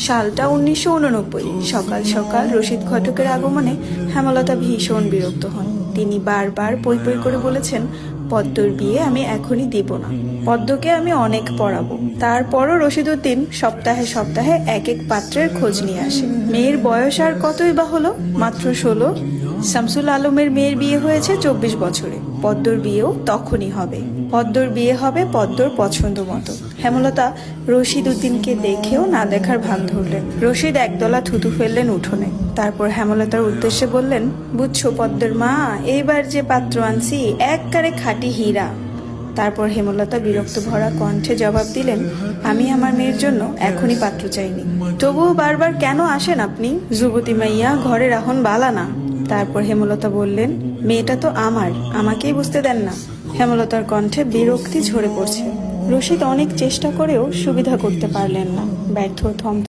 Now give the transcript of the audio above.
সালটা 1989। সকাল সকাল রশিদ ঘটকের আগমনে হেমলতা ভীষণ বিরক্ত হন। তিনি বারবার পই পই করে বলেছেন, পদ্মর বিয়ে আমি এখনই দিব না, পদ্মকে আমি অনেক পড়াবো। তারপরও রশিদউদ্দিন সপ্তাহে সপ্তাহে এক এক পাত্রের খোঁজ নিয়ে আসে। মেয়ের বয়স আর কতই বা হলো, মাত্র 16। শামসুল আলমের মেয়ের বিয়ে হয়েছে 24 বছরে, পদ্মর বিয়েও তখনই হবে। পদ্মর বিয়ে হবে পদ্মর পছন্দ মতো। হেমলতা রশিদউদ্দিনকে দেখেও না দেখার ভান ধরলেন। রশিদ একদলা থুতু ফেললেন উঠোনে। তারপর হেমলতার উদ্দেশ্যে বললেন, বুঝছো পদ্মের মা, এইবার যে পাত্র আনছি একবারে খাঁটি হীরা। তারপর হেমলতা বিরক্ত ভরা কণ্ঠে জবাব দিলেন, আমি আমার মেয়ের জন্য এখনই পাত্র চাইনি। তবুও বারবার কেন আসেন আপনি? যুবতী মাইয়া ঘরে রাহন বালা না। তারপর হেমলতা বললেন, মেয়েটা তো আমার, আমাকেই বুঝতে দেন না। হেমলতার কণ্ঠে বিরক্তি ঝরে পড়ছে। রশিদ অনেক চেষ্টা করেও সুবিধা করতে পারলেন না। ব্যর্থ থম